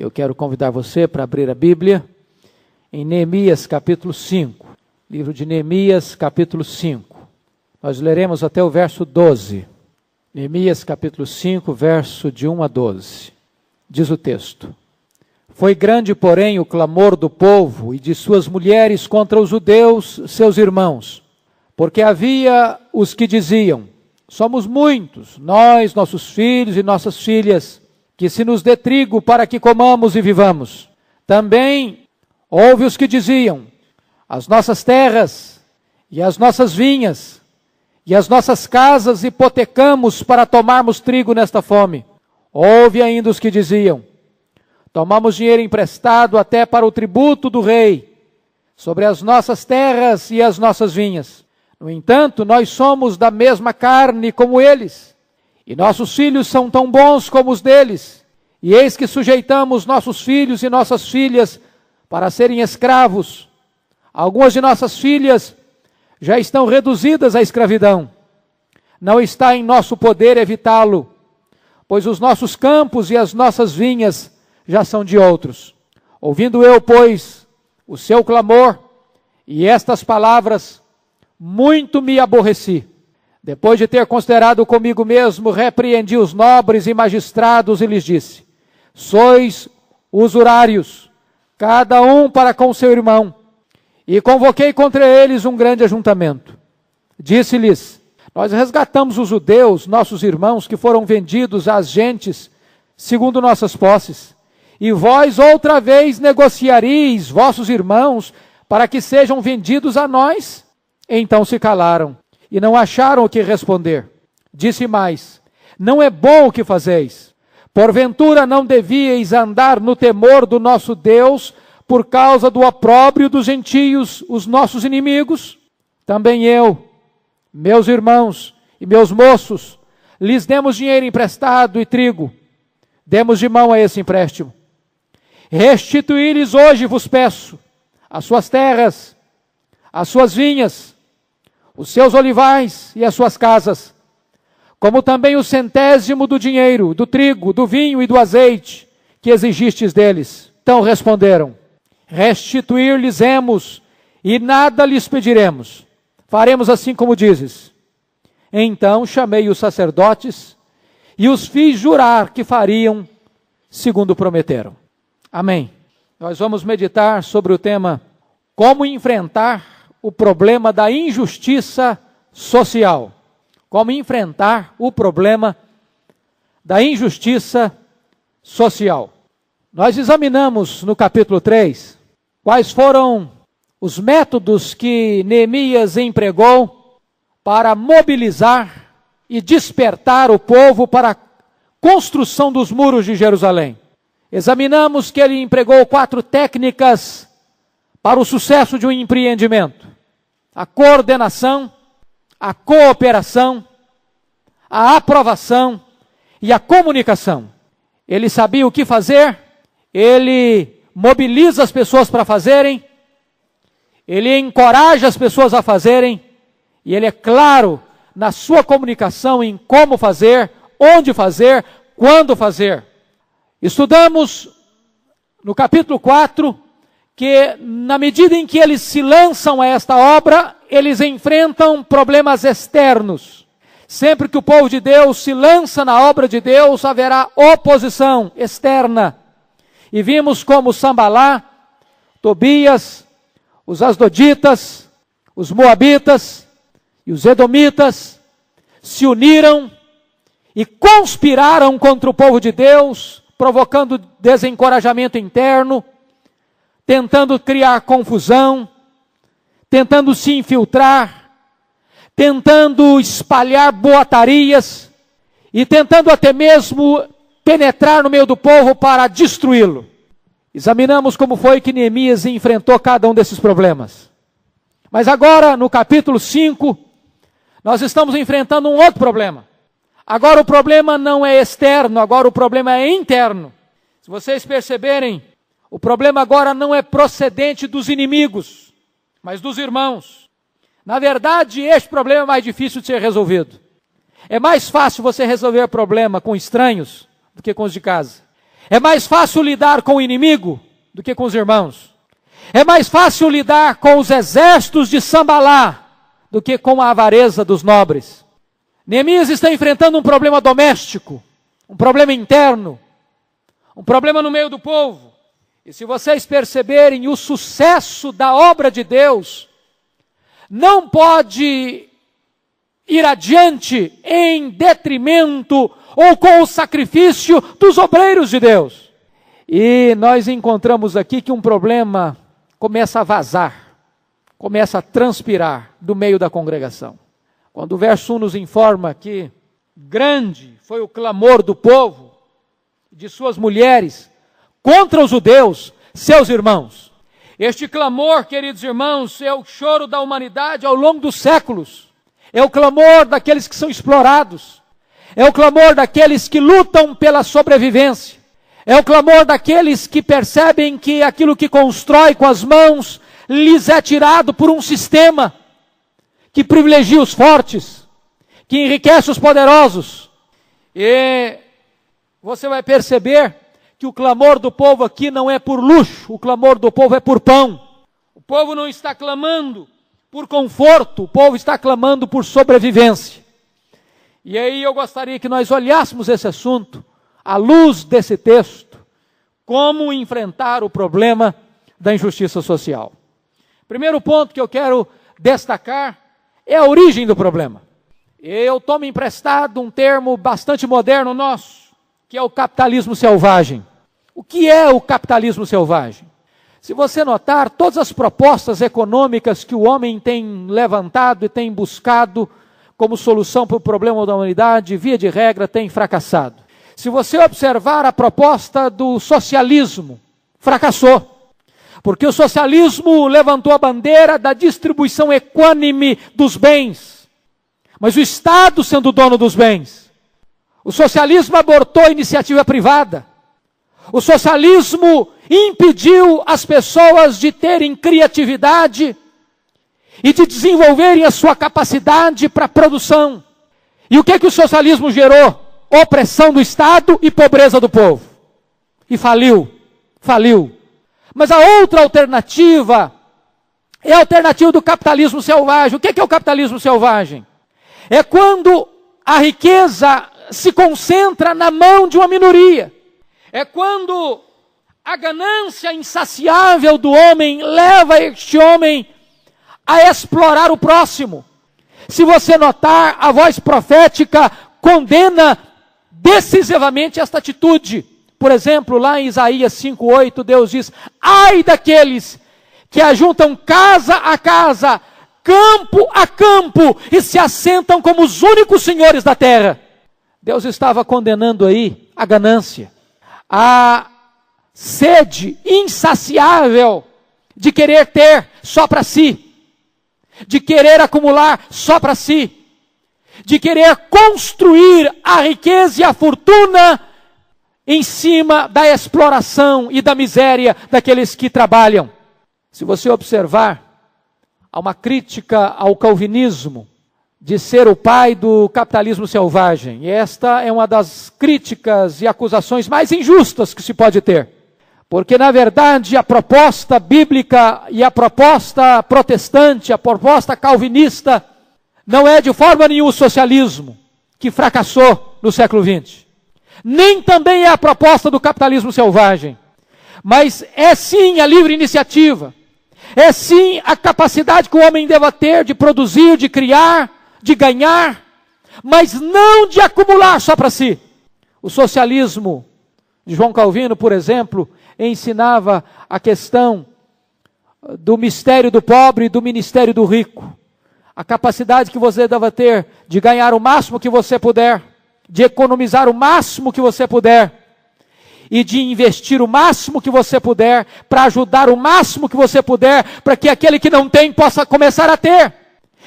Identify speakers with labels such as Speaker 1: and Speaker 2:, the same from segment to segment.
Speaker 1: Eu quero convidar você para abrir a Bíblia em Neemias capítulo 5. Livro de Neemias capítulo 5. Nós leremos até o verso 12. Neemias capítulo 5, verso de 1 a 12. Diz o texto: Foi grande, porém, o clamor do povo e de suas mulheres contra os judeus, seus irmãos, porque havia os que diziam: somos muitos, nós, nossos filhos e nossas filhas, que se nos dê trigo para que comamos e vivamos. Também houve os que diziam: as nossas terras e as nossas vinhas e as nossas casas hipotecamos para tomarmos trigo nesta fome. Houve ainda os que diziam: tomamos dinheiro emprestado até para o tributo do rei, sobre as nossas terras e as nossas vinhas. No entanto, nós somos da mesma carne como eles, e nossos filhos são tão bons como os deles. E eis que sujeitamos nossos filhos e nossas filhas para serem escravos. Algumas de nossas filhas já estão reduzidas à escravidão. Não está em nosso poder evitá-lo, pois os nossos campos e as nossas vinhas já são de outros. Ouvindo eu, pois, o seu clamor e estas palavras, muito me aborreci. Depois de ter considerado comigo mesmo, repreendi os nobres e magistrados e lhes disse: sois usurários, cada um para com seu irmão. E convoquei contra eles um grande ajuntamento. Disse-lhes: nós resgatamos os judeus, nossos irmãos, que foram vendidos às gentes, segundo nossas posses. E vós outra vez negociareis vossos irmãos, para que sejam vendidos a nós? Então se calaram, e não acharam o que responder. Disse mais: não é bom o que fazeis. Porventura não devíeis andar no temor do nosso Deus, por causa do opróbrio dos gentios, os nossos inimigos? Também eu, meus irmãos e meus moços, lhes demos dinheiro emprestado e trigo. Demos de mão a esse empréstimo. Restituí-lhes hoje, vos peço, as suas terras, as suas vinhas, os seus olivais e as suas casas, como também o centésimo do dinheiro, do trigo, do vinho e do azeite, que exigistes deles. Então responderam: restituir-lhes-emos, e nada lhes pediremos. Faremos assim como dizes. Então chamei os sacerdotes, e os fiz jurar que fariam segundo prometeram. Amém. Nós vamos meditar sobre o tema: como enfrentar o problema da injustiça social. Como enfrentar o problema da injustiça social. Nós examinamos no capítulo 3 quais foram os métodos que Neemias empregou para mobilizar e despertar o povo para a construção dos muros de Jerusalém. Examinamos que ele empregou 4 técnicas para o sucesso de um empreendimento: a coordenação, a cooperação, a aprovação e a comunicação. Ele sabia o que fazer, ele mobiliza as pessoas para fazerem, ele encoraja as pessoas a fazerem, e ele é claro na sua comunicação em como fazer, onde fazer, quando fazer. Estudamos no capítulo 4 que, na medida em que eles se lançam a esta obra, eles enfrentam problemas externos. Sempre que o povo de Deus se lança na obra de Deus, haverá oposição externa. E vimos como Sambalá, Tobias, os Asdoditas, os Moabitas e os Edomitas se uniram e conspiraram contra o povo de Deus, provocando desencorajamento interno, tentando criar confusão, tentando se infiltrar, tentando espalhar boatarias e tentando até mesmo penetrar no meio do povo para destruí-lo. Examinamos como foi que Neemias enfrentou cada um desses problemas. Mas agora, no capítulo 5, nós estamos enfrentando um outro problema. Agora o problema não é externo, agora o problema é interno. Se vocês perceberem, o problema agora não é procedente dos inimigos, mas dos irmãos. Na verdade, este problema é mais difícil de ser resolvido. É mais fácil você resolver o problema com estranhos do que com os de casa. É mais fácil lidar com o inimigo do que com os irmãos. É mais fácil lidar com os exércitos de Sambalá do que com a avareza dos nobres. Neemias está enfrentando um problema doméstico, um problema interno, um problema no meio do povo. E se vocês perceberem, o sucesso da obra de Deus não pode ir adiante em detrimento ou com o sacrifício dos obreiros de Deus. E nós encontramos aqui que um problema começa a vazar, começa a transpirar do meio da congregação. Quando o verso 1 nos informa que grande foi o clamor do povo, de suas mulheres, contra os judeus, seus irmãos. Este clamor, queridos irmãos, é o choro da humanidade ao longo dos séculos. É o clamor daqueles que são explorados. É o clamor daqueles que lutam pela sobrevivência. É o clamor daqueles que percebem que aquilo que constrói com as mãos lhes é tirado por um sistema que privilegia os fortes, que enriquece os poderosos. E você vai perceber que o clamor do povo aqui não é por luxo, o clamor do povo é por pão. O povo não está clamando por conforto, o povo está clamando por sobrevivência. E aí eu gostaria que nós olhássemos esse assunto à luz desse texto, como enfrentar o problema da injustiça social. Primeiro ponto que eu quero destacar é a origem do problema. Eu tomo emprestado um termo bastante moderno nosso, que é o capitalismo selvagem. O que é o capitalismo selvagem? Se você notar, todas as propostas econômicas que o homem tem levantado e tem buscado como solução para o problema da humanidade, via de regra, tem fracassado. Se você observar a proposta do socialismo, fracassou. Porque o socialismo levantou a bandeira da distribuição equânime dos bens, mas o Estado sendo o dono dos bens. O socialismo abortou a iniciativa privada. O socialismo impediu as pessoas de terem criatividade e de desenvolverem a sua capacidade para a produção. E o que o socialismo gerou? Opressão do Estado e pobreza do povo. E faliu. Mas a outra alternativa é a alternativa do capitalismo selvagem. O que é o capitalismo selvagem? É quando a riqueza se concentra na mão de uma minoria. É quando a ganância insaciável do homem leva este homem a explorar o próximo. Se você notar, a voz profética condena decisivamente esta atitude. Por exemplo, lá em Isaías 5:8, Deus diz: ai daqueles que ajuntam casa a casa, campo a campo, e se assentam como os únicos senhores da terra. Deus estava condenando aí a ganância, a sede insaciável de querer ter só para si, de querer acumular só para si, de querer construir a riqueza e a fortuna em cima da exploração e da miséria daqueles que trabalham. Se você observar, há uma crítica ao calvinismo de ser o pai do capitalismo selvagem. E esta é uma das críticas e acusações mais injustas que se pode ter. Porque, na verdade, a proposta bíblica e a proposta protestante, a proposta calvinista, não é de forma nenhuma o socialismo, que fracassou no século XX. Nem também é a proposta do capitalismo selvagem. Mas é sim a livre iniciativa. É sim a capacidade que o homem deva ter de produzir, de criar, de ganhar, mas não de acumular só para si. O socialismo de João Calvino, por exemplo, ensinava a questão do mistério do pobre e do ministério do rico. A capacidade que você deve ter de ganhar o máximo que você puder, de economizar o máximo que você puder, e de investir o máximo que você puder, para ajudar o máximo que você puder, para que aquele que não tem possa começar a ter.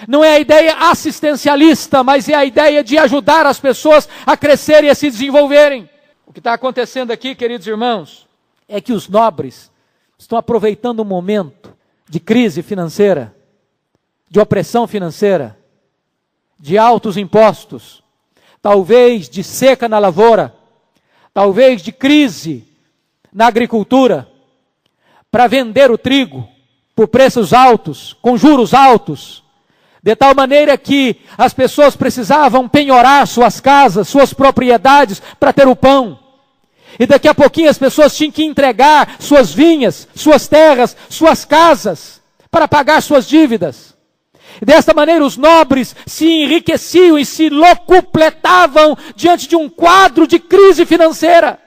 Speaker 1: Não é a ideia assistencialista, mas é a ideia de ajudar as pessoas a crescerem e a se desenvolverem. O que está acontecendo aqui, queridos irmãos, é que os nobres estão aproveitando um momento de crise financeira, de opressão financeira, de altos impostos, talvez de seca na lavoura, talvez de crise na agricultura para vender o trigo por preços altos, com juros altos, de tal maneira que as pessoas precisavam penhorar suas casas, suas propriedades para ter o pão. E daqui a pouquinho as pessoas tinham que entregar suas vinhas, suas terras, suas casas para pagar suas dívidas. E desta maneira os nobres se enriqueciam e se locupletavam diante de um quadro de crise financeira.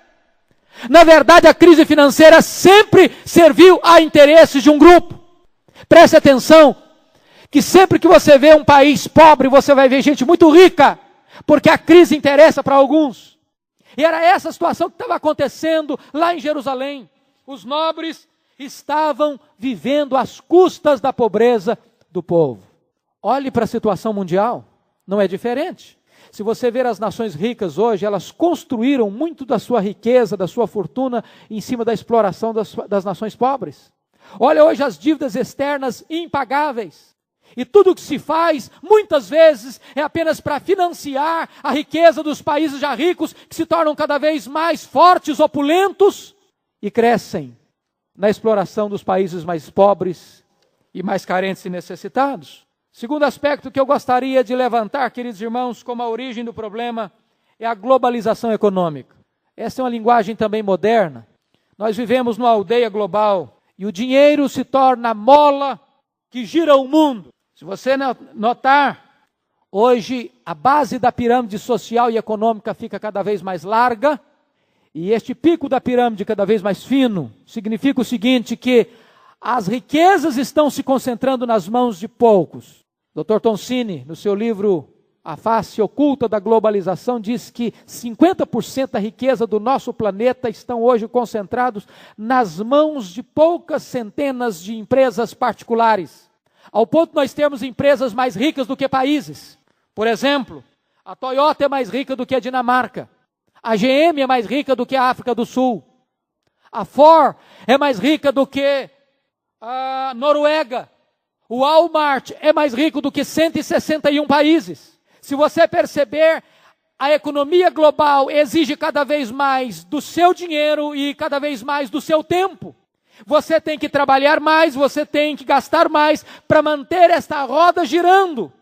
Speaker 1: Na verdade, a crise financeira sempre serviu a interesses de um grupo. Preste atenção, que sempre que você vê um país pobre, você vai ver gente muito rica, porque a crise interessa para alguns. E era essa a situação que estava acontecendo lá em Jerusalém. Os nobres estavam vivendo às custas da pobreza do povo. Olhe para a situação mundial, não é diferente. Se você ver as nações ricas hoje, elas construíram muito da sua riqueza, da sua fortuna, em cima da exploração das nações pobres. Olha hoje as dívidas externas impagáveis. E tudo que se faz, muitas vezes, é apenas para financiar a riqueza dos países já ricos, que se tornam cada vez mais fortes, opulentos, e crescem na exploração dos países mais pobres e mais carentes e necessitados. Segundo aspecto que eu gostaria de levantar, queridos irmãos, como a origem do problema, é a globalização econômica. Essa é uma linguagem também moderna. Nós vivemos numa aldeia global e o dinheiro se torna a mola que gira o mundo. Se você notar, hoje a base da pirâmide social e econômica fica cada vez mais larga e este pico da pirâmide cada vez mais fino. Significa o seguinte, que as riquezas estão se concentrando nas mãos de poucos. Dr. Toncini, no seu livro A Face Oculta da Globalização, diz que 50% da riqueza do nosso planeta estão hoje concentrados nas mãos de poucas centenas de empresas particulares. Ao ponto de nós termos empresas mais ricas do que países. Por exemplo, a Toyota é mais rica do que a Dinamarca. A GM é mais rica do que a África do Sul. A Ford é mais rica do que a Noruega. O Walmart é mais rico do que 161 países. Se você perceber, a economia global exige cada vez mais do seu dinheiro e cada vez mais do seu tempo. Você tem que trabalhar mais, você tem que gastar mais para manter esta roda girando.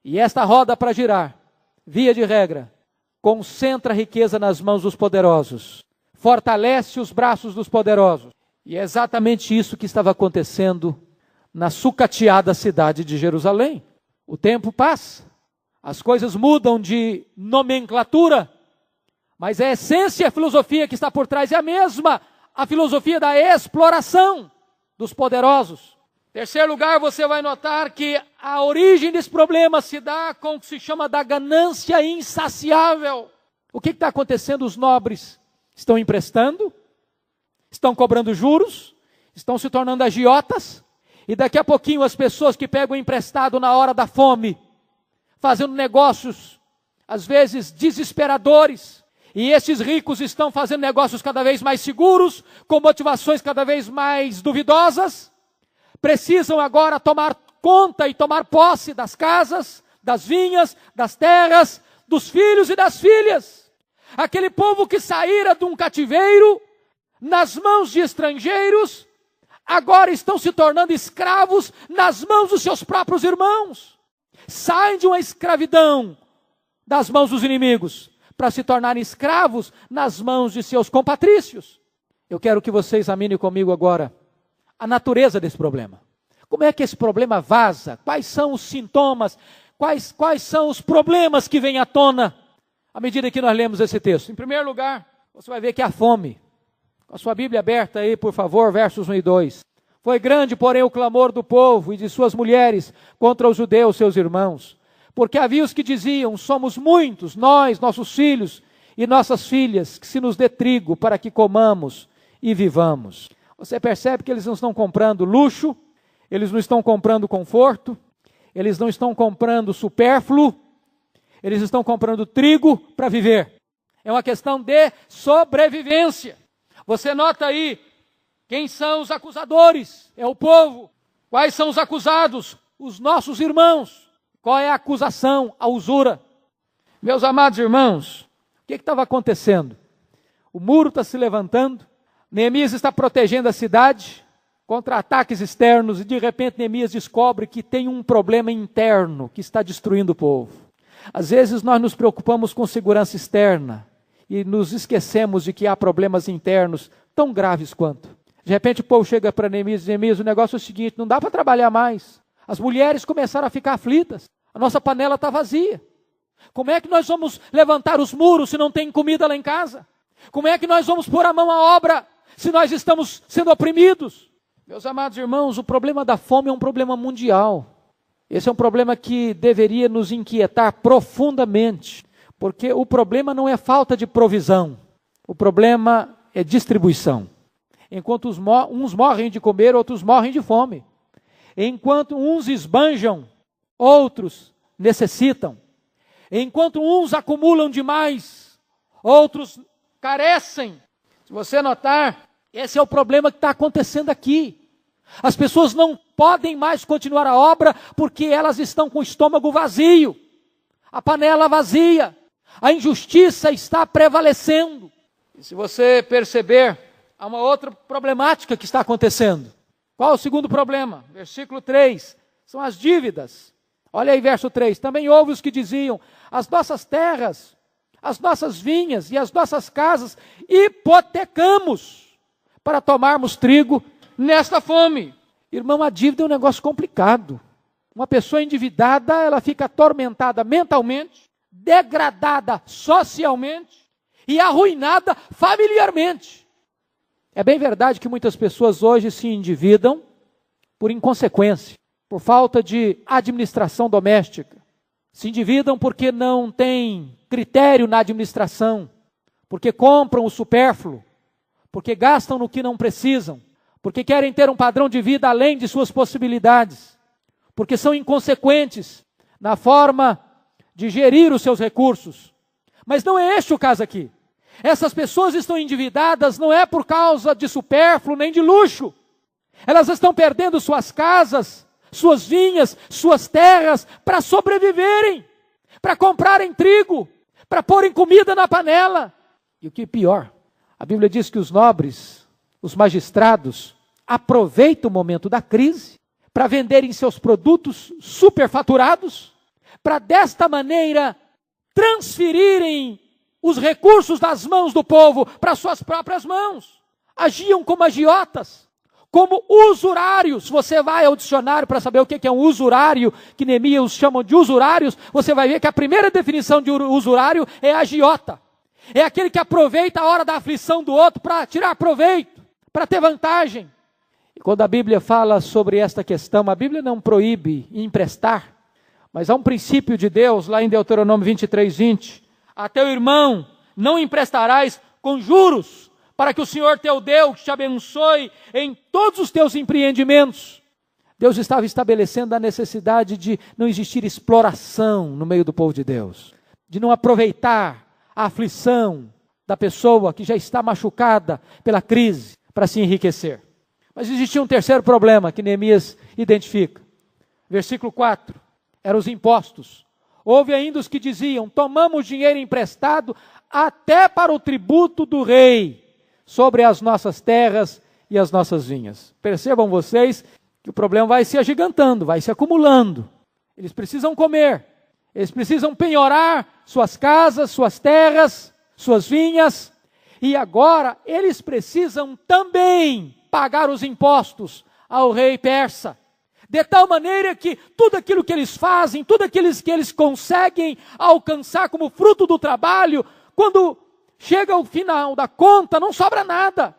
Speaker 1: E esta roda, para girar, via de regra, concentra a riqueza nas mãos dos poderosos, fortalece os braços dos poderosos. E é exatamente isso que estava acontecendo na sucateada cidade de Jerusalém. O tempo passa, as coisas mudam de nomenclatura, mas a essência e a filosofia que está por trás é a mesma, a filosofia da exploração dos poderosos. Em terceiro lugar, você vai notar que a origem desse problema se dá com o que se chama da ganância insaciável. O que está acontecendo? Os nobres estão emprestando, estão cobrando juros, estão se tornando agiotas, e daqui a pouquinho as pessoas que pegam emprestado na hora da fome, fazendo negócios, às vezes desesperadores, e esses ricos estão fazendo negócios cada vez mais seguros, com motivações cada vez mais duvidosas, precisam agora tomar conta e tomar posse das casas, das vinhas, das terras, dos filhos e das filhas. Aquele povo que saíra de um cativeiro, nas mãos de estrangeiros, agora estão se tornando escravos nas mãos dos seus próprios irmãos. Saem de uma escravidão das mãos dos inimigos para se tornarem escravos nas mãos de seus compatrícios. Eu quero que você examine comigo agora a natureza desse problema. Como é que esse problema vaza? Quais são os sintomas? Quais são os problemas que vêm à tona à medida que nós lemos esse texto? Em primeiro lugar, você vai ver que há fome. Com a sua Bíblia aberta aí, por favor, versos 1 e 2. Foi grande, porém, o clamor do povo e de suas mulheres contra os judeus, seus irmãos. Porque havia os que diziam, somos muitos, nós, nossos filhos e nossas filhas, que se nos dê trigo para que comamos e vivamos. Você percebe que eles não estão comprando luxo, eles não estão comprando conforto, eles não estão comprando supérfluo, eles estão comprando trigo para viver. É uma questão de sobrevivência. Você nota aí, quem são os acusadores? É o povo. Quais são os acusados? Os nossos irmãos. Qual é a acusação? A usura. Meus amados irmãos, o que estava acontecendo? O muro está se levantando, Neemias está protegendo a cidade contra ataques externos e de repente Neemias descobre que tem um problema interno que está destruindo o povo. Às vezes nós nos preocupamos com segurança externa e nos esquecemos de que há problemas internos tão graves quanto. De repente o povo chega para Neemias e diz: Neemias, o negócio é o seguinte, não dá para trabalhar mais. As mulheres começaram a ficar aflitas, a nossa panela está vazia. Como é que nós vamos levantar os muros se não tem comida lá em casa? Como é que nós vamos pôr a mão à obra se nós estamos sendo oprimidos? Meus amados irmãos, o problema da fome é um problema mundial. Esse é um problema que deveria nos inquietar profundamente, porque o problema não é falta de provisão, o problema é distribuição. Enquanto uns morrem de comer, outros morrem de fome. Enquanto uns esbanjam, outros necessitam. Enquanto uns acumulam demais, outros carecem. Se você notar, esse é o problema que está acontecendo aqui. As pessoas não podem mais continuar a obra porque elas estão com o estômago vazio, a panela vazia, a injustiça está prevalecendo. E se você perceber, há uma outra problemática que está acontecendo. Qual é o segundo problema? Versículo 3, são as dívidas. Olha aí verso 3, também houve os que diziam: as nossas terras, as nossas vinhas e as nossas casas hipotecamos para tomarmos trigo nesta fome. Irmão, a dívida é um negócio complicado. Uma pessoa endividada, ela fica atormentada mentalmente, degradada socialmente e arruinada familiarmente. É bem verdade que muitas pessoas hoje se endividam por inconsequência, por falta de administração doméstica. Se endividam porque não têm critério na administração, porque compram o supérfluo, porque gastam no que não precisam, porque querem ter um padrão de vida além de suas possibilidades, porque são inconsequentes na forma de gerir os seus recursos. Mas não é este o caso aqui. Essas pessoas estão endividadas não é por causa de supérfluo nem de luxo. Elas estão perdendo suas casas, suas vinhas, suas terras para sobreviverem, para comprarem trigo, para porem comida na panela. E o que é pior, a Bíblia diz que os nobres, os magistrados, aproveitam o momento da crise para venderem seus produtos superfaturados, para desta maneira transferirem os recursos das mãos do povo para suas próprias mãos. Agiam como agiotas, como usurários. Você vai ao dicionário para saber o que é um usurário, que Neemias os chamam de usurários, você vai ver que a primeira definição de usurário é agiota. É aquele que aproveita a hora da aflição do outro para tirar proveito, para ter vantagem. E quando a Bíblia fala sobre esta questão, a Bíblia não proíbe emprestar, mas há um princípio de Deus, lá em Deuteronômio 23:20, a teu irmão não emprestarás com juros, para que o Senhor teu Deus te abençoe em todos os teus empreendimentos. Deus estava estabelecendo a necessidade de não existir exploração no meio do povo de Deus, de não aproveitar a aflição da pessoa que já está machucada pela crise para se enriquecer. Mas existia um terceiro problema que Neemias identifica. Versículo 4, eram os impostos. Houve ainda os que diziam: tomamos dinheiro emprestado até para o tributo do rei sobre as nossas terras e as nossas vinhas. Percebam vocês que o problema vai se agigantando, vai se acumulando. Eles precisam comer, eles precisam penhorar suas casas, suas terras, suas vinhas, e agora eles precisam também pagar os impostos ao rei persa. De tal maneira que tudo aquilo que eles fazem, tudo aquilo que eles conseguem alcançar como fruto do trabalho, quando chega ao final da conta, não sobra nada.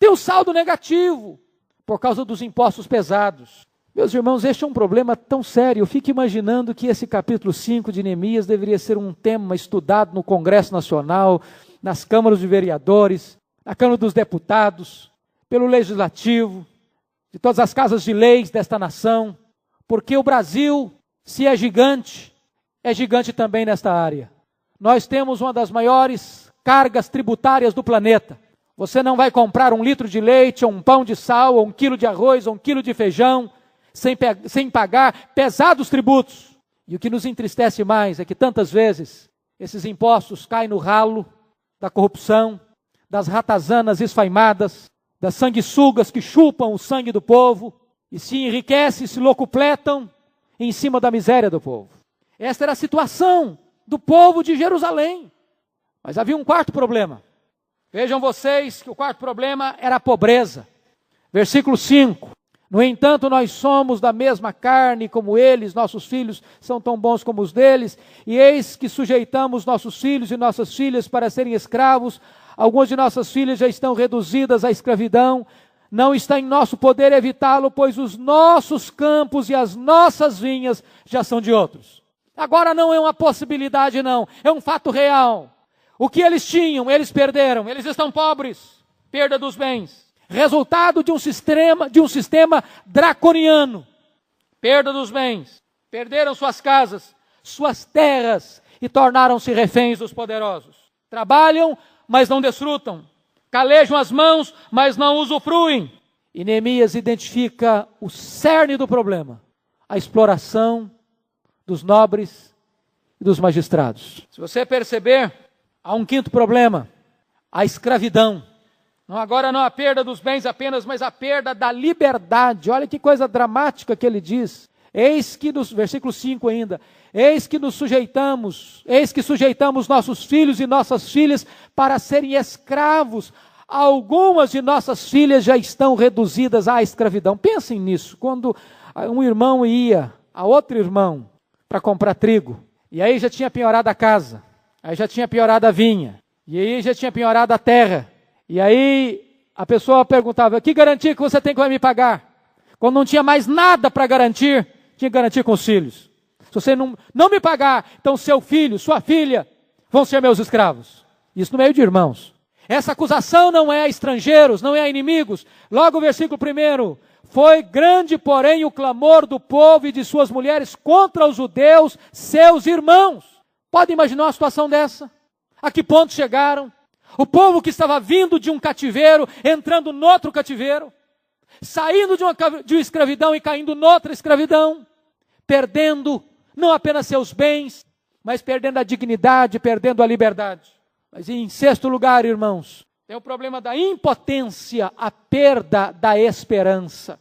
Speaker 1: Tem um saldo negativo, por causa dos impostos pesados. Meus irmãos, este é um problema tão sério. Eu fico imaginando que esse capítulo 5 de Neemias deveria ser um tema estudado no Congresso Nacional, nas câmaras de vereadores, na Câmara dos Deputados, pelo Legislativo, de todas as casas de leis desta nação, porque o Brasil, se é gigante também nesta área. Nós temos uma das maiores cargas tributárias do planeta. Você não vai comprar 1 litro de leite, ou um pão de sal, ou 1 quilo de arroz, ou 1 quilo de feijão, sem pagar pesados tributos. E o que nos entristece mais é que tantas vezes esses impostos caem no ralo da corrupção, das ratazanas esfaimadas, das sanguessugas que chupam o sangue do povo e se enriquecem, se locupletam em cima da miséria do povo. Esta era a situação do povo de Jerusalém. Mas havia um quarto problema. Vejam vocês que o quarto problema era a pobreza. Versículo 5. No entanto, nós somos da mesma carne como eles, nossos filhos são tão bons como os deles, e eis que sujeitamos nossos filhos e nossas filhas para serem escravos. Algumas de nossas filhas já estão reduzidas à escravidão. Não está em nosso poder evitá-lo, pois os nossos campos e as nossas vinhas já são de outros. Agora não é uma possibilidade, não, é um fato real. O que eles tinham, eles perderam, eles estão pobres, perda dos bens. Resultado de um sistema draconiano, perda dos bens, perderam suas casas, suas terras e tornaram-se reféns dos poderosos. Trabalham, mas não desfrutam, calejam as mãos, mas não usufruem. E Neemias identifica o cerne do problema, a exploração dos nobres e dos magistrados. Se você perceber, há um quinto problema, a escravidão. Agora não a perda dos bens apenas, mas a perda da liberdade. Olha que coisa dramática que ele diz. Eis que nos, versículo 5 ainda, eis que sujeitamos nossos filhos e nossas filhas para serem escravos. Algumas de nossas filhas já estão reduzidas à escravidão. Pensem nisso, quando um irmão ia a outro irmão para comprar trigo, e aí já tinha penhorado a casa, aí já tinha penhorado a vinha, e aí já tinha penhorado a terra. E aí a pessoa perguntava, que garantia que você tem que vai me pagar? Quando não tinha mais nada para garantir, tinha que garantir com os filhos. Se você não me pagar, então seu filho, sua filha, vão ser meus escravos. Isso no meio de irmãos. Essa acusação não é a estrangeiros, não é a inimigos. Logo o versículo 1, foi grande, porém, o clamor do povo e de suas mulheres contra os judeus, seus irmãos. Pode imaginar uma situação dessa? A que ponto chegaram? O povo que estava vindo de um cativeiro, entrando noutro cativeiro, saindo de uma escravidão e caindo noutra escravidão, perdendo não apenas seus bens, mas perdendo a dignidade, perdendo a liberdade. Mas em sexto lugar, irmãos, tem o problema da impotência, a perda da esperança.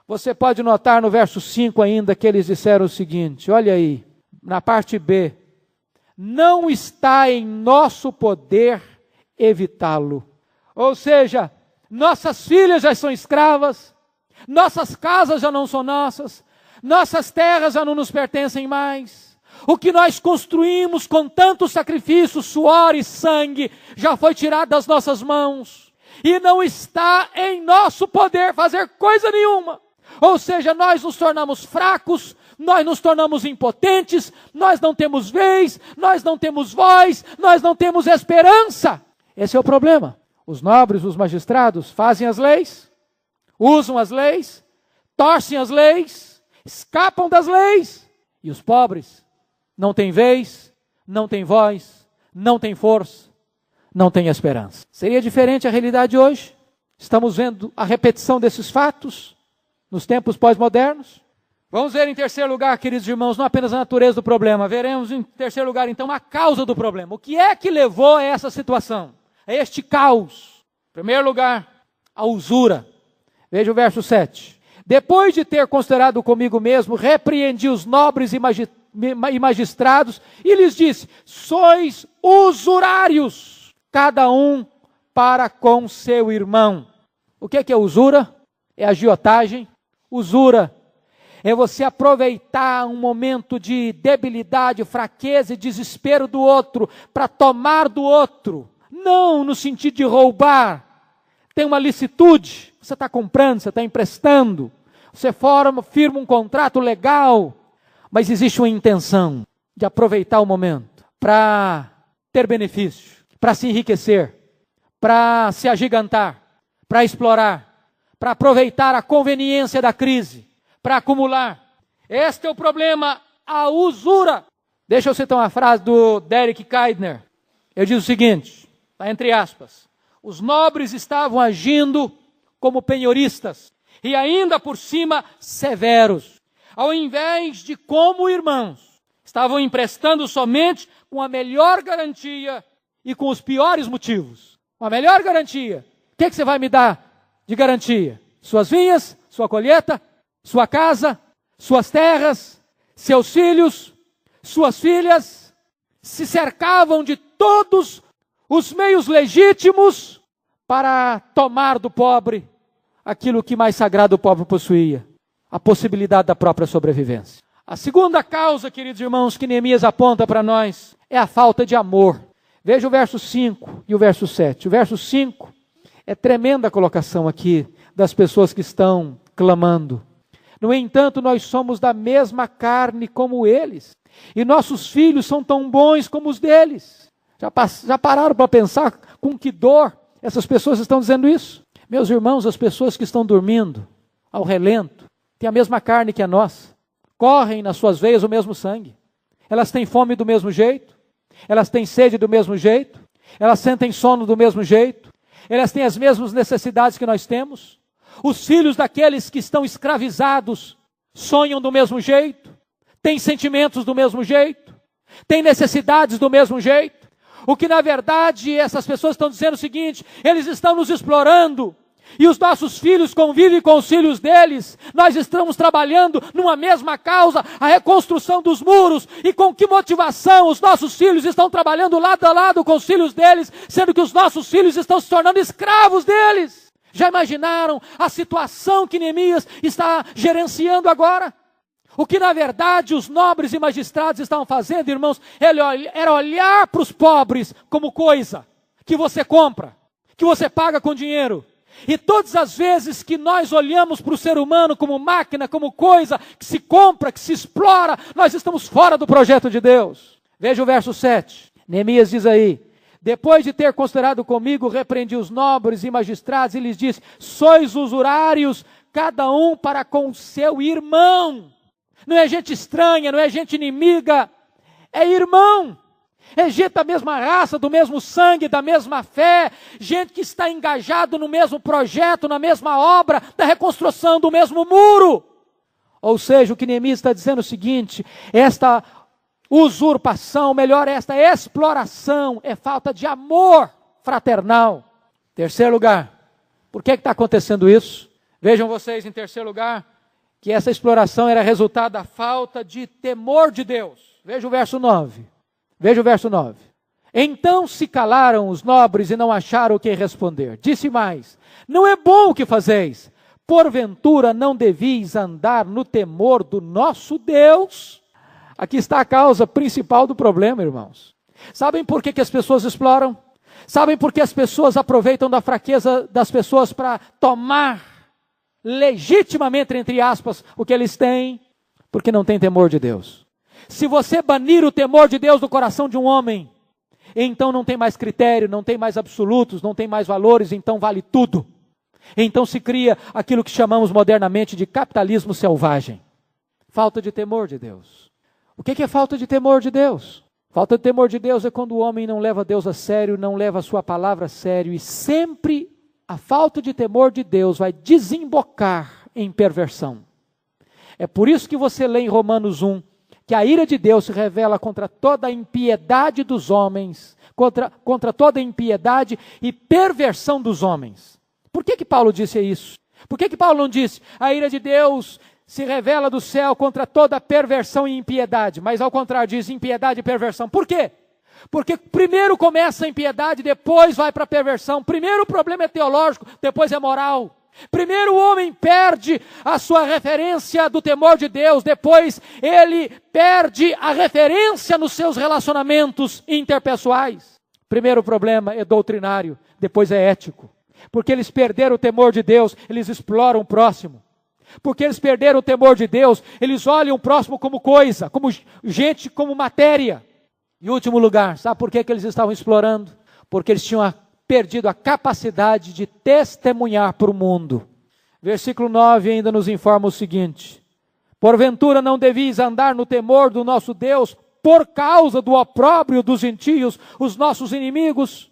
Speaker 1: Você pode notar no verso 5 ainda que eles disseram o seguinte, olha aí, na parte B, não está em nosso poder evitá-lo. Ou seja, nossas filhas já são escravas, nossas casas já não são nossas, nossas terras já não nos pertencem mais. O que nós construímos com tanto sacrifício, suor e sangue, já foi tirado das nossas mãos. E não está em nosso poder fazer coisa nenhuma. Ou seja, nós nos tornamos fracos, nós nos tornamos impotentes, nós não temos vez, nós não temos voz, nós não temos esperança. Esse é o problema. Os nobres, os magistrados fazem as leis, usam as leis, torcem as leis, escapam das leis. E os pobres não têm vez, não têm voz, não têm força, não têm esperança. Seria diferente a realidade hoje? Estamos vendo a repetição desses fatos nos tempos pós-modernos? Vamos ver em terceiro lugar, queridos irmãos, não apenas a natureza do problema, veremos em terceiro lugar então a causa do problema. O que é que levou a essa situação? A este caos. Em primeiro lugar, a usura. Veja o verso 7. Depois de ter considerado comigo mesmo, repreendi os nobres e magistrados e lhes disse, sois usurários, cada um para com seu irmão. O que é usura? É agiotagem. Usura é você aproveitar um momento de debilidade, fraqueza e desespero do outro para tomar do outro. Não no sentido de roubar. Tem uma licitude. Você está comprando, você está emprestando. Você firma um contrato legal. Mas existe uma intenção de aproveitar o momento para ter benefício, para se enriquecer, para se agigantar, para explorar, para aproveitar a conveniência da crise, para acumular. Este é o problema, a usura. Deixa eu citar uma frase do Derek Kidner. Ele diz o seguinte, está entre aspas, os nobres estavam agindo como penhoristas e ainda por cima severos, ao invés de como irmãos, estavam emprestando somente com a melhor garantia e com os piores motivos. Com a melhor garantia, o que você vai me dar de garantia? Suas vinhas, sua colheita, sua casa, suas terras, seus filhos, suas filhas, se cercavam de todos os meios legítimos para tomar do pobre aquilo que mais sagrado o pobre possuía, a possibilidade da própria sobrevivência. A segunda causa, queridos irmãos, que Neemias aponta para nós, é a falta de amor. Veja o verso 5 e o verso 7. O verso 5 é tremenda a colocação aqui das pessoas que estão clamando. No entanto, nós somos da mesma carne como eles, e nossos filhos são tão bons como os deles. Já pararam para pensar com que dor essas pessoas estão dizendo isso? Meus irmãos, as pessoas que estão dormindo ao relento têm a mesma carne que a nossa, correm nas suas veias o mesmo sangue, elas têm fome do mesmo jeito, elas têm sede do mesmo jeito, elas sentem sono do mesmo jeito, elas têm as mesmas necessidades que nós temos. Os filhos daqueles que estão escravizados sonham do mesmo jeito, têm sentimentos do mesmo jeito, têm necessidades do mesmo jeito. O que na verdade essas pessoas estão dizendo é o seguinte: eles estão nos explorando, e os nossos filhos convivem com os filhos deles. Nós estamos trabalhando numa mesma causa, a reconstrução dos muros. E com que motivação os nossos filhos estão trabalhando lado a lado com os filhos deles, sendo que os nossos filhos estão se tornando escravos deles? Já imaginaram a situação que Neemias está gerenciando agora? O que na verdade os nobres e magistrados estavam fazendo, irmãos, era olhar para os pobres como coisa que você compra, que você paga com dinheiro. E todas as vezes que nós olhamos para o ser humano como máquina, como coisa que se compra, que se explora, nós estamos fora do projeto de Deus. Veja o verso 7. Neemias diz aí: depois de ter considerado comigo, repreendi os nobres e magistrados e lhes disse: sois usurários, cada um para com seu irmão. Não é gente estranha, não é gente inimiga, é irmão. É gente da mesma raça, do mesmo sangue, da mesma fé, gente que está engajado no mesmo projeto, na mesma obra da reconstrução do mesmo muro. Ou seja, o que Neemias está dizendo é o seguinte: esta usurpação, melhor, esta exploração é falta de amor fraternal. Terceiro lugar, por que está acontecendo isso? Vejam vocês, em terceiro lugar, que essa exploração era resultado da falta de temor de Deus. Veja o verso 9. Veja o verso 9. Então se calaram os nobres e não acharam o que responder. Disse mais: não é bom o que fazeis. Porventura não devis andar no temor do nosso Deus? Aqui está a causa principal do problema, irmãos. Sabem por que as pessoas exploram? Sabem por que as pessoas aproveitam da fraqueza das pessoas para tomar legitimamente, entre aspas, o que eles têm? Porque não tem temor de Deus. Se você banir o temor de Deus do coração de um homem, então não tem mais critério, não tem mais absolutos, não tem mais valores, então vale tudo. Então se cria aquilo que chamamos modernamente de capitalismo selvagem. Falta de temor de Deus. O que é falta de temor de Deus? Falta de temor de Deus é quando o homem não leva Deus a sério, não leva a sua palavra a sério, e sempre a falta de temor de Deus vai desembocar em perversão. É por isso que você lê em Romanos 1, que a ira de Deus se revela contra toda a impiedade dos homens, contra toda a impiedade e perversão dos homens. Por que Paulo disse isso? Por que Paulo não disse: a ira de Deus se revela do céu contra toda a perversão e impiedade, mas ao contrário diz impiedade e perversão? Por quê? Porque primeiro começa a impiedade, depois vai para a perversão. Primeiro o problema é teológico, depois é moral. Primeiro o homem perde a sua referência do temor de Deus, depois ele perde a referência nos seus relacionamentos interpessoais. Primeiro problema é doutrinário, depois é ético. Porque eles perderam o temor de Deus, eles exploram o próximo. Porque eles perderam o temor de Deus, eles olham o próximo como coisa, como gente, como matéria. Em último lugar, sabe por que eles estavam explorando? Porque eles tinham perdido a capacidade de testemunhar para o mundo. Versículo 9 ainda nos informa o seguinte: porventura não devis andar no temor do nosso Deus por causa do opróbrio dos gentios, os nossos inimigos?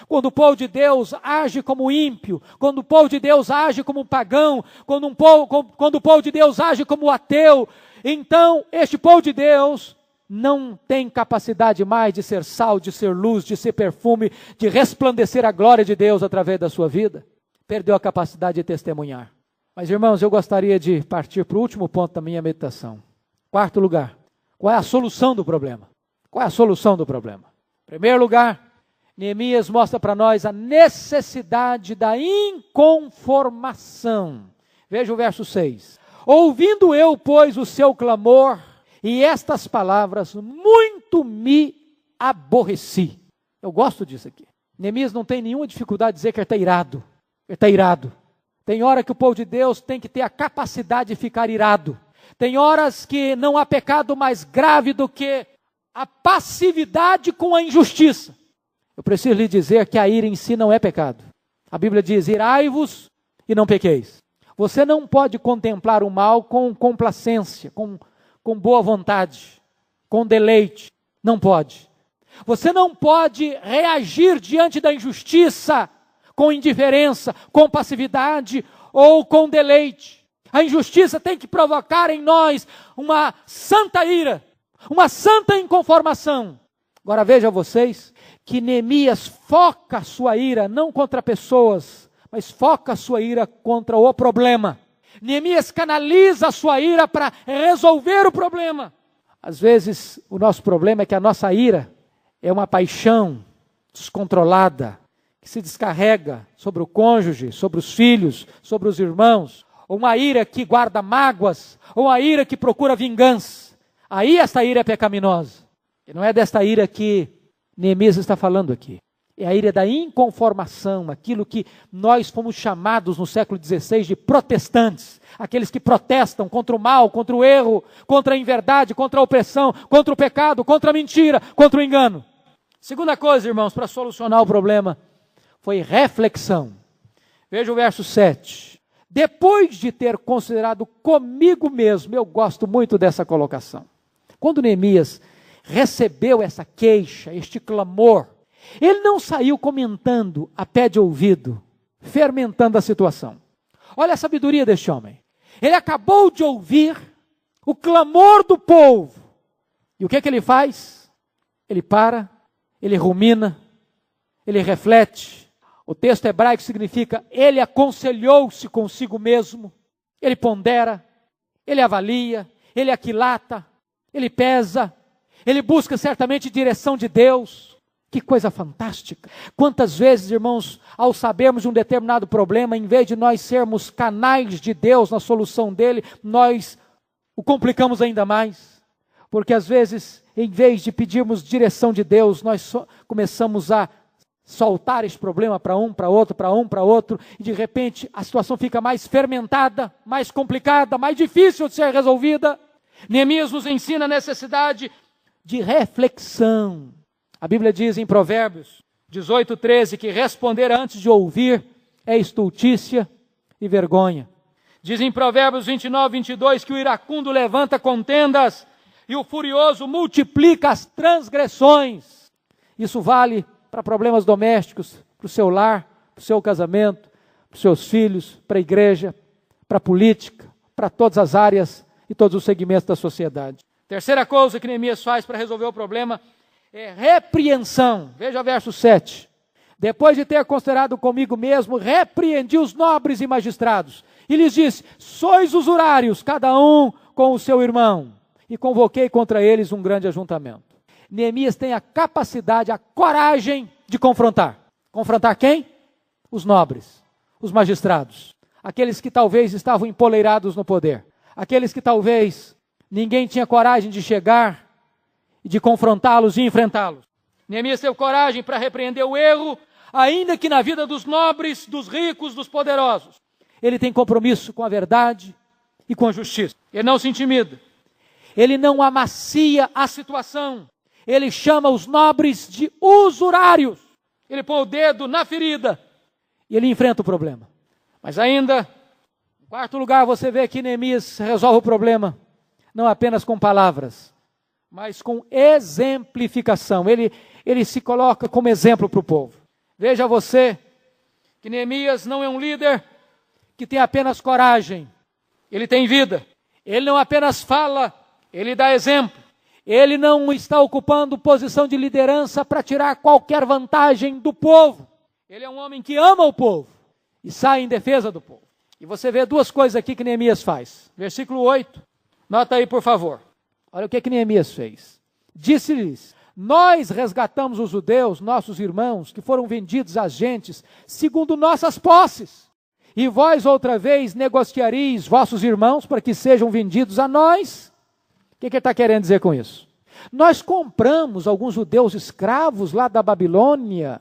Speaker 1: Quando o povo de Deus age como ímpio, quando o povo de Deus age como pagão, quando o povo de Deus age como ateu, então este povo de Deus não tem capacidade mais de ser sal, de ser luz, de ser perfume, de resplandecer a glória de Deus através da sua vida. perdeu a capacidade de testemunhar. Mas, irmãos, eu gostaria de partir para o último ponto da minha meditação. Quarto lugar, qual é a solução do problema? Qual é a solução do problema? Em primeiro lugar, Neemias mostra para nós a necessidade da inconformação. Veja o verso 6. Ouvindo eu, pois, o seu clamor e estas palavras, muito me aborreci. Eu gosto disso aqui. Neemias não tem nenhuma dificuldade de dizer que ele está irado. Ele está irado. Tem hora que o povo de Deus tem que ter a capacidade de ficar irado. Tem horas que não há pecado mais grave do que a passividade com a injustiça. Eu preciso lhe dizer que a ira em si não é pecado. A Bíblia diz, irai-vos e não pequeis. Você não pode contemplar o mal com complacência, com boa vontade, com deleite. Não pode. Você não pode reagir diante da injustiça com indiferença, com passividade ou com deleite. A injustiça tem que provocar em nós uma santa ira, uma santa inconformação. Agora veja vocês que Neemias foca a sua ira não contra pessoas, mas foca a sua ira contra o problema. Neemias canaliza a sua ira para resolver o problema. Às vezes o nosso problema é que a nossa ira é uma paixão descontrolada, que se descarrega sobre o cônjuge, sobre os filhos, sobre os irmãos, ou uma ira que guarda mágoas, ou uma ira que procura vingança. Aí essa ira é pecaminosa. E não é desta ira que Neemias está falando aqui. É a ira da inconformação, aquilo que nós fomos chamados no século XVI de protestantes. Aqueles que protestam contra o mal, contra o erro, contra a inverdade, contra a opressão, contra o pecado, contra a mentira, contra o engano. Segunda coisa, irmãos, para solucionar o problema, foi reflexão. Veja o verso 7. Depois de ter considerado comigo mesmo, eu gosto muito dessa colocação. Quando Neemias recebeu essa queixa, este clamor, ele não saiu comentando a pé de ouvido, fermentando a situação. Olha a sabedoria deste homem. Ele acabou de ouvir o clamor do povo. E o que é que ele faz? Ele para, ele rumina, ele reflete. O texto hebraico significa, ele aconselhou-se consigo mesmo, ele pondera, ele avalia, ele aquilata, ele pesa, ele busca certamente direção de Deus. Que coisa fantástica. Quantas vezes, irmãos, ao sabermos de um determinado problema, em vez de nós sermos canais de Deus na solução dele, nós o complicamos ainda mais. Porque às vezes, em vez de pedirmos direção de Deus, nós começamos a soltar esse problema para um, para outro, e de repente a situação fica mais fermentada, mais complicada, mais difícil de ser resolvida. Neemias nos ensina a necessidade de reflexão. A Bíblia diz em Provérbios 18:13 que responder antes de ouvir é estultícia e vergonha. Diz em Provérbios 29:22 que o iracundo levanta contendas e o furioso multiplica as transgressões. Isso vale para problemas domésticos, para o seu lar, para o seu casamento, para os seus filhos, para a igreja, para a política, para todas as áreas e todos os segmentos da sociedade. Terceira coisa que Neemias faz para resolver o problema é repreensão. Veja o verso 7. Depois de ter considerado comigo mesmo, repreendi os nobres e magistrados. E lhes disse, sois usurários, cada um com o seu irmão. E convoquei contra eles um grande ajuntamento. Neemias tem a capacidade, a coragem de confrontar. Confrontar quem? Os nobres, os magistrados. Aqueles que talvez estavam empoleirados no poder. Aqueles que talvez ninguém tinha coragem de chegar e de confrontá-los e enfrentá-los. Neemias teve coragem para repreender o erro, ainda que na vida dos nobres, dos ricos, dos poderosos. Ele tem compromisso com a verdade e com a justiça. Ele não se intimida. Ele não amacia a situação. Ele chama os nobres de usurários. Ele põe o dedo na ferida e ele enfrenta o problema. Mas ainda, em quarto lugar, você vê que Neemias resolve o problema, não apenas com palavras, mas com exemplificação. Ele se coloca como exemplo para o povo. Veja você que Neemias não é um líder que tem apenas coragem, ele tem vida. Ele não apenas fala, ele dá exemplo. Ele não está ocupando posição de liderança para tirar qualquer vantagem do povo. Ele é um homem que ama o povo e sai em defesa do povo. E você vê duas coisas aqui que Neemias faz. Versículo 8, nota aí por favor. Olha o que Neemias fez. Disse-lhes: nós resgatamos os judeus, nossos irmãos, que foram vendidos às gentes, segundo nossas posses. E vós outra vez negociareis vossos irmãos para que sejam vendidos a nós. O que ele está querendo dizer com isso? Nós compramos alguns judeus escravos lá da Babilônia,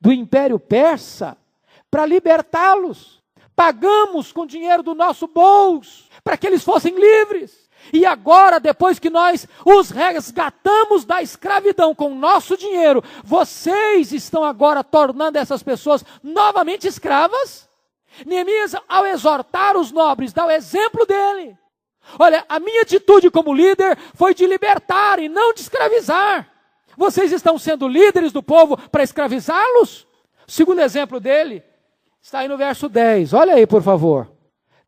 Speaker 1: do Império Persa, para libertá-los. Pagamos com dinheiro do nosso bolso, para que eles fossem livres. E agora, depois que nós os resgatamos da escravidão com o nosso dinheiro, vocês estão agora tornando essas pessoas novamente escravas? Neemias, ao exortar os nobres, dá o exemplo dele. Olha, a minha atitude como líder foi de libertar e não de escravizar. Vocês estão sendo líderes do povo para escravizá-los? O segundo exemplo dele está aí no verso 10. Olha aí, por favor.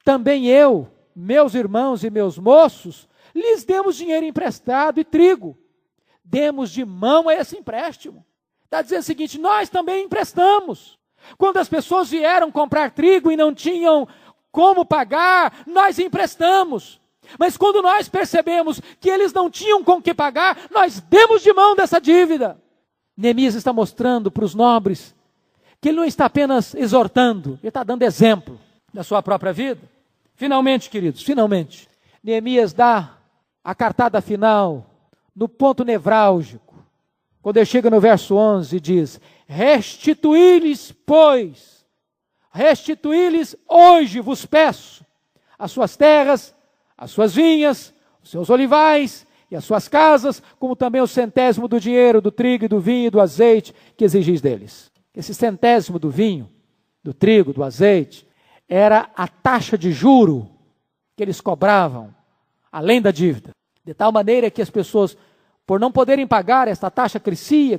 Speaker 1: Também eu, meus irmãos e meus moços, lhes demos dinheiro emprestado e trigo. Demos de mão a esse empréstimo. Está dizendo o seguinte: nós também emprestamos. Quando as pessoas vieram comprar trigo e não tinham como pagar, nós emprestamos. Mas quando nós percebemos que eles não tinham com que pagar, nós demos de mão dessa dívida. Neemias está mostrando para os nobres que ele não está apenas exortando, ele está dando exemplo da sua própria vida. Finalmente, queridos, finalmente, Neemias dá a cartada final no ponto nevrálgico. Quando ele chega no verso 11 e diz: restituí-lhes, pois, restituí-lhes hoje vos peço as suas terras, as suas vinhas, os seus olivais e as suas casas, como também o centésimo do dinheiro, do trigo, e do vinho e do azeite que exigis deles. Esse centésimo do vinho, do trigo, do azeite, era a taxa de juro que eles cobravam, além da dívida. De tal maneira que as pessoas, por não poderem pagar, esta taxa crescia,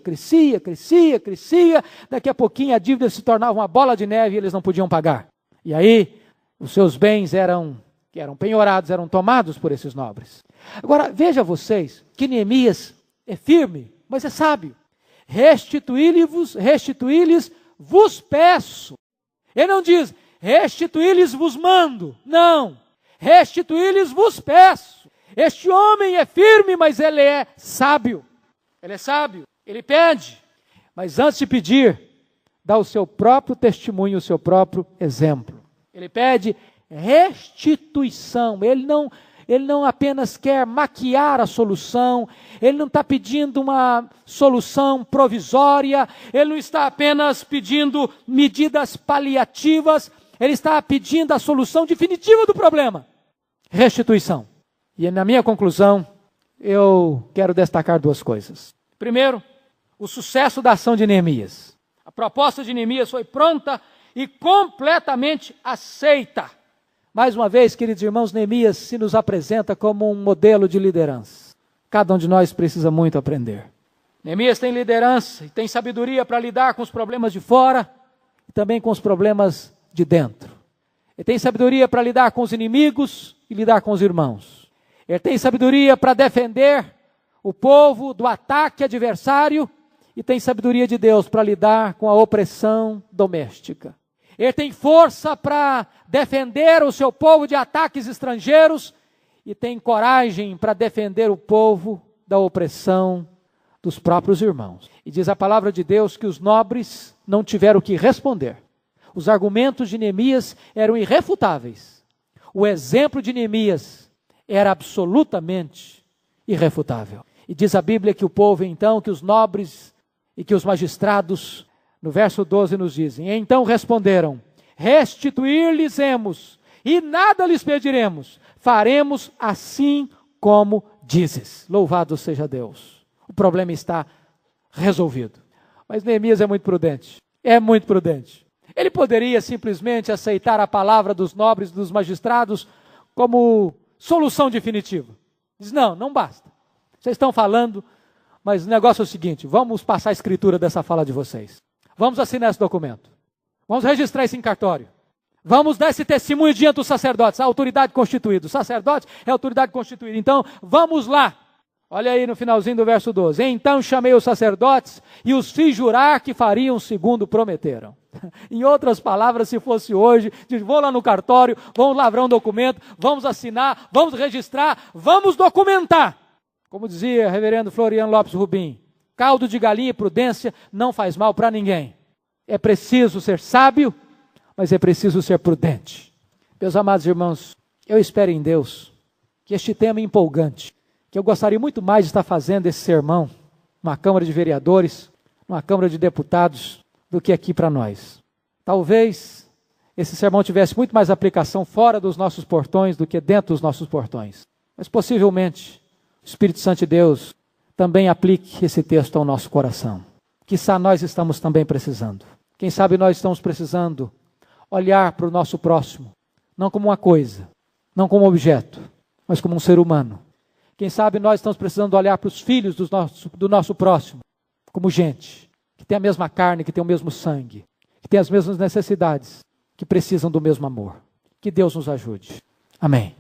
Speaker 1: daqui a pouquinho a dívida se tornava uma bola de neve e eles não podiam pagar. E aí, os seus bens que eram penhorados, eram tomados por esses nobres. Agora, veja vocês que Neemias é firme, mas é sábio. Restituí-lhes vos peço. Ele não diz, restituí-lhes vos mando. Não, restituí-lhes vos peço. Este homem é firme, mas ele é sábio. Ele é sábio, ele pede. Mas antes de pedir, dá o seu próprio testemunho, o seu próprio exemplo. Ele pede restituição. Ele não apenas quer maquiar a solução, ele não está pedindo uma solução provisória, ele não está apenas pedindo medidas paliativas, ele está pedindo a solução definitiva do problema. Restituição. E na minha conclusão, eu quero destacar duas coisas. Primeiro, o sucesso da ação de Neemias. A proposta de Neemias foi pronta e completamente aceita. Mais uma vez, queridos irmãos, Neemias se nos apresenta como um modelo de liderança. Cada um de nós precisa muito aprender. Neemias tem liderança e tem sabedoria para lidar com os problemas de fora e também com os problemas de dentro. Ele tem sabedoria para lidar com os inimigos e lidar com os irmãos. Ele tem sabedoria para defender o povo do ataque adversário e tem sabedoria de Deus para lidar com a opressão doméstica. Ele tem força para defender o seu povo de ataques estrangeiros e tem coragem para defender o povo da opressão dos próprios irmãos. E diz a palavra de Deus que os nobres não tiveram o que responder. Os argumentos de Neemias eram irrefutáveis. O exemplo de Neemias era absolutamente irrefutável. E diz a Bíblia que o povo então, que os nobres e que os magistrados, no verso 12 nos dizem, então responderam, restituir-lhes-emos e nada lhes pediremos, faremos assim como dizes. Louvado seja Deus. O problema está resolvido. Mas Neemias é muito prudente. Ele poderia simplesmente aceitar a palavra dos nobres, dos magistrados, como solução definitiva. Diz, não basta. Vocês estão falando, mas o negócio é o seguinte, vamos passar a escritura dessa fala de vocês. Vamos assinar esse documento. Vamos registrar isso em cartório. Vamos dar esse testemunho diante dos sacerdotes, a autoridade constituída. O sacerdote é a autoridade constituída. Então, vamos lá. Olha aí no finalzinho do verso 12. Então chamei os sacerdotes e os fiz jurar que fariam segundo prometeram. Em outras palavras, se fosse hoje, vou lá no cartório, vamos lavrar um documento, vamos assinar, vamos registrar, vamos documentar. Como dizia o reverendo Floriano Lopes Rubim, caldo de galinha e prudência não faz mal para ninguém. É preciso ser sábio, mas é preciso ser prudente. Meus amados irmãos, eu espero em Deus que este tema empolgante, que eu gostaria muito mais de estar fazendo esse sermão numa Câmara de Vereadores, numa Câmara de Deputados, do que aqui para nós. Talvez esse sermão tivesse muito mais aplicação fora dos nossos portões do que dentro dos nossos portões. Mas possivelmente o Espírito Santo de Deus também aplique esse texto ao nosso coração. Quiçá nós estamos também precisando. Quem sabe nós estamos precisando olhar para o nosso próximo, não como uma coisa, não como um objeto, mas como um ser humano. Quem sabe nós estamos precisando olhar para os filhos do nosso próximo, como gente, que tem a mesma carne, que tem o mesmo sangue, que tem as mesmas necessidades, que precisam do mesmo amor. Que Deus nos ajude. Amém.